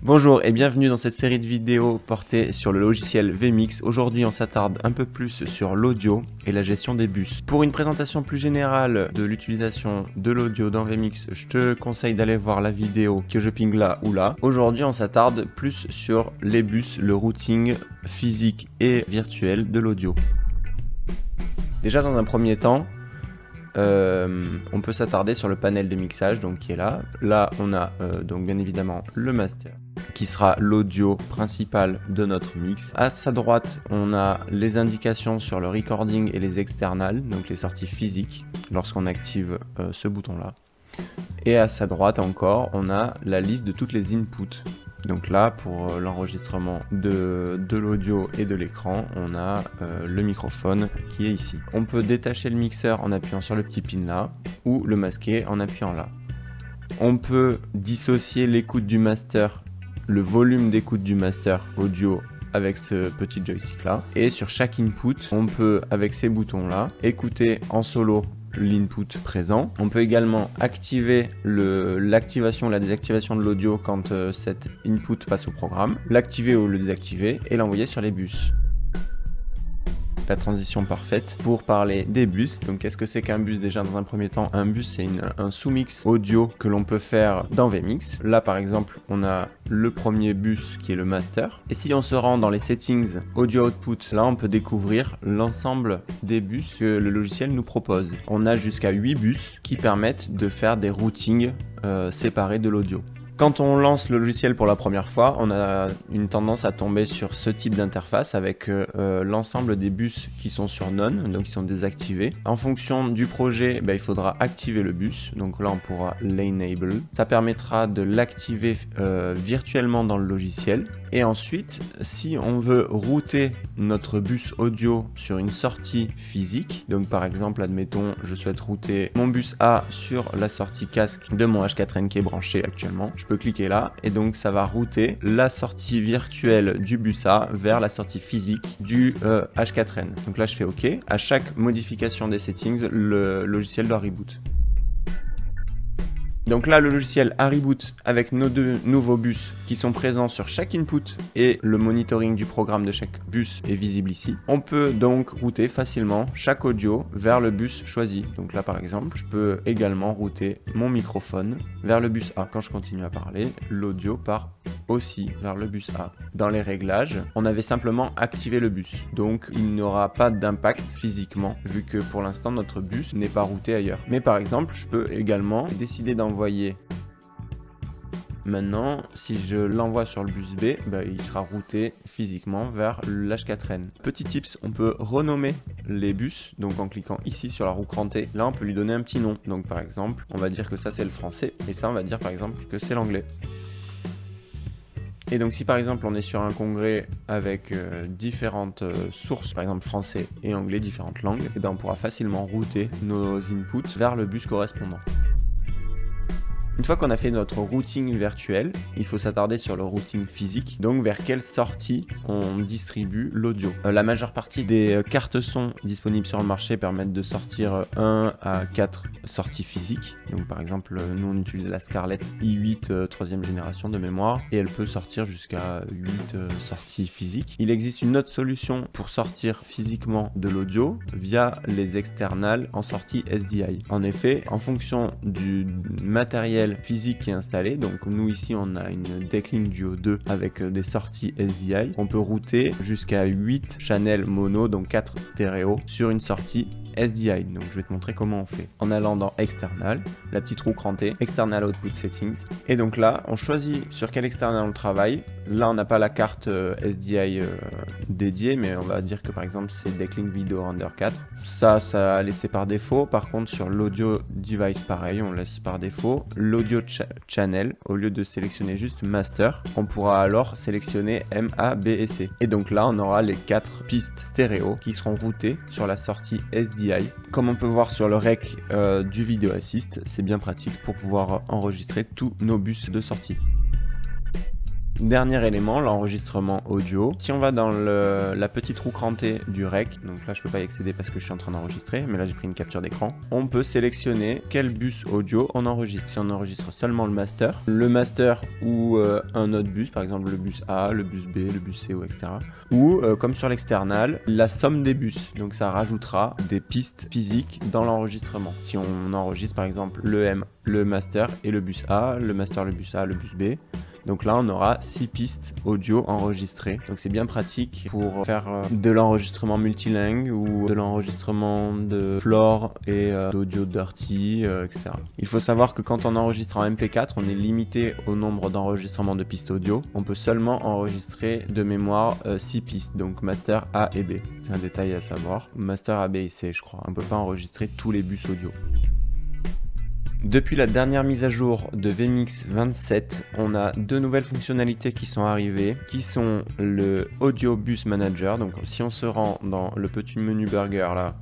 Bonjour et bienvenue dans cette série de vidéos portée sur le logiciel vMix. Aujourd'hui on s'attarde un peu plus sur l'audio et la gestion des bus. Pour une présentation plus générale de l'utilisation de l'audio dans vMix, je te conseille d'aller voir la vidéo que je ping là ou là. Aujourd'hui on s'attarde plus sur les bus, le routing physique et virtuel de l'audio. Déjà dans un premier temps, on peut s'attarder sur le panel de mixage donc qui est là. Là on a donc bien évidemment le master qui sera l'audio principal de notre mix. À sa droite on a les indications sur le recording et les externals, donc les sorties physiques lorsqu'on active ce bouton là. Et à sa droite encore on a la liste de toutes les inputs. Donc là, pour l'enregistrement de l'audio et de l'écran, on a le microphone qui est ici. On peut détacher le mixeur en appuyant sur le petit pin là, ou le masquer en appuyant là. On peut dissocier l'écoute du master, le volume d'écoute du master audio avec ce petit joystick là. Et sur chaque input, on peut, avec ces boutons là, écouter en solo l'input présent. On peut également activer l'activation ou la désactivation de l'audio quand cet input passe au programme, l'activer ou le désactiver et l'envoyer sur les bus. La transition parfaite pour parler des bus. Donc qu'est-ce que c'est qu'un bus? Déjà dans un premier temps, un bus c'est un sous-mix audio que l'on peut faire dans vMix. Là par exemple on a le premier bus qui est le master, et si on se rend dans les settings audio output, là on peut découvrir l'ensemble des bus que le logiciel nous propose. On a jusqu'à 8 bus qui permettent de faire des routings séparés de l'audio. Quand on lance le logiciel pour la première fois, on a une tendance à tomber sur ce type d'interface avec l'ensemble des bus qui sont sur None, donc qui sont désactivés. En fonction du projet, il faudra activer le bus, donc là on pourra l'enable. Ça permettra de l'activer virtuellement dans le logiciel. Et ensuite, si on veut router notre bus audio sur une sortie physique, donc par exemple, admettons, je souhaite router mon bus A sur la sortie casque de mon H4n qui est branché actuellement, je peux cliquer là et donc ça va router la sortie virtuelle du bus A vers la sortie physique du H4n. Donc là, je fais OK. À chaque modification des settings, le logiciel doit reboot. Donc là, le logiciel a reboot avec nos deux nouveaux bus qui sont présents sur chaque input et le monitoring du programme de chaque bus est visible ici. On peut donc router facilement chaque audio vers le bus choisi. Donc là, par exemple, je peux également router mon microphone vers le bus A. Quand je continue à parler, l'audio part aussi vers le bus A. Dans les réglages, on avait simplement activé le bus. Donc il n'aura pas d'impact physiquement vu que pour l'instant notre bus n'est pas routé ailleurs. Mais par exemple, je peux également décider d'envoyer. Maintenant, si je l'envoie sur le bus B, il sera routé physiquement vers l'H4n. Petit tips, on peut renommer les bus, donc en cliquant ici sur la roue crantée. Là, on peut lui donner un petit nom. Donc par exemple, on va dire que ça c'est le français, et ça on va dire par exemple que c'est l'anglais. Et donc si par exemple on est sur un congrès avec différentes sources, par exemple français et anglais, différentes langues, et on pourra facilement router nos inputs vers le bus correspondant. Une fois qu'on a fait notre routing virtuel, il faut s'attarder sur le routing physique, donc vers quelle sortie on distribue l'audio. La majeure partie des cartes son disponibles sur le marché permettent de sortir 1 à 4 sorties physiques. Donc par exemple, nous on utilise la Scarlett i8 3e génération de mémoire, et elle peut sortir jusqu'à 8 sorties physiques. Il existe une autre solution pour sortir physiquement de l'audio via les externals en sortie SDI. En effet, en fonction du matériel physique qui est installé, donc nous ici on a une Decklink Duo 2 avec des sorties SDI, on peut router jusqu'à 8 channels mono, donc 4 stéréo sur une sortie SDI. Donc je vais te montrer comment on fait. En allant dans External, la petite roue crantée, External Output Settings, et donc là on choisit sur quel external on travaille. Là on n'a pas la carte SDI dédiée, mais on va dire que par exemple c'est Decklink Video Render 4. Ça a laissé par défaut. Par contre sur l'audio device pareil, on laisse par défaut l'audio channel. Au lieu de sélectionner juste master, on pourra alors sélectionner M, A, B et C. Et donc là on aura les 4 pistes stéréo qui seront routées sur la sortie SDI. Comme on peut voir sur le rec du Video Assist, c'est bien pratique pour pouvoir enregistrer tous nos bus de sortie. Dernier élément, l'enregistrement audio. Si on va dans la petite roue crantée du rec, donc là je peux pas y accéder parce que je suis en train d'enregistrer, mais là j'ai pris une capture d'écran, on peut sélectionner quel bus audio on enregistre. Si on enregistre seulement le master ou un autre bus, par exemple le bus A, le bus B, le bus C, etc. Ou comme sur l'external, la somme des bus. Donc ça rajoutera des pistes physiques dans l'enregistrement. Si on enregistre par exemple le M, le master et le bus A, le master, le bus A, le bus B. Donc là, on aura 6 pistes audio enregistrées. Donc c'est bien pratique pour faire de l'enregistrement multilingue ou de l'enregistrement de floor et d'audio dirty, etc. Il faut savoir que quand on enregistre en MP4, on est limité au nombre d'enregistrements de pistes audio. On peut seulement enregistrer de mémoire 6 pistes, donc master A et B. C'est un détail à savoir. Master A, B et C, je crois. On ne peut pas enregistrer tous les bus audio. Depuis la dernière mise à jour de vMix 27, on a deux nouvelles fonctionnalités qui sont arrivées, qui sont le Audio Bus Manager. Donc si on se rend dans le petit menu burger là,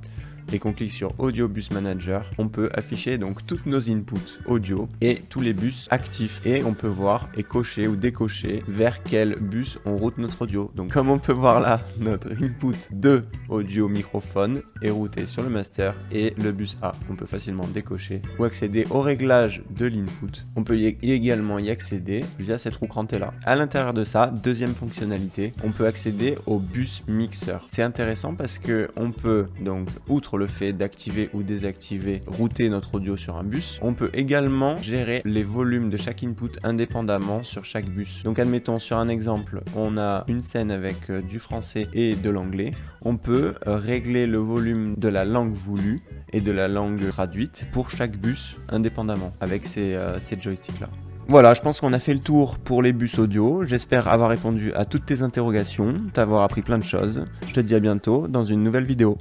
et qu'on clique sur Audio Bus Manager, on peut afficher donc toutes nos inputs audio et tous les bus actifs, et on peut voir et cocher ou décocher vers quel bus on route notre audio. Donc comme on peut voir là, notre input de audio microphone est routé sur le master et le bus A. On peut facilement décocher ou accéder aux réglages de l'input. On peut également y accéder via cette roue crantée là. À l'intérieur de ça, deuxième fonctionnalité, on peut accéder au bus mixer. C'est intéressant parce que on peut donc, outre le fait d'activer ou désactiver, router notre audio sur un bus, on peut également gérer les volumes de chaque input indépendamment sur chaque bus. Donc admettons, sur un exemple, on a une scène avec du français et de l'anglais, on peut régler le volume de la langue voulue et de la langue traduite pour chaque bus indépendamment avec ces joysticks là. Voilà, je pense qu'on a fait le tour pour les bus audio. J'espère avoir répondu à toutes tes interrogations, t'avoir appris plein de choses. Je te dis à bientôt dans une nouvelle vidéo.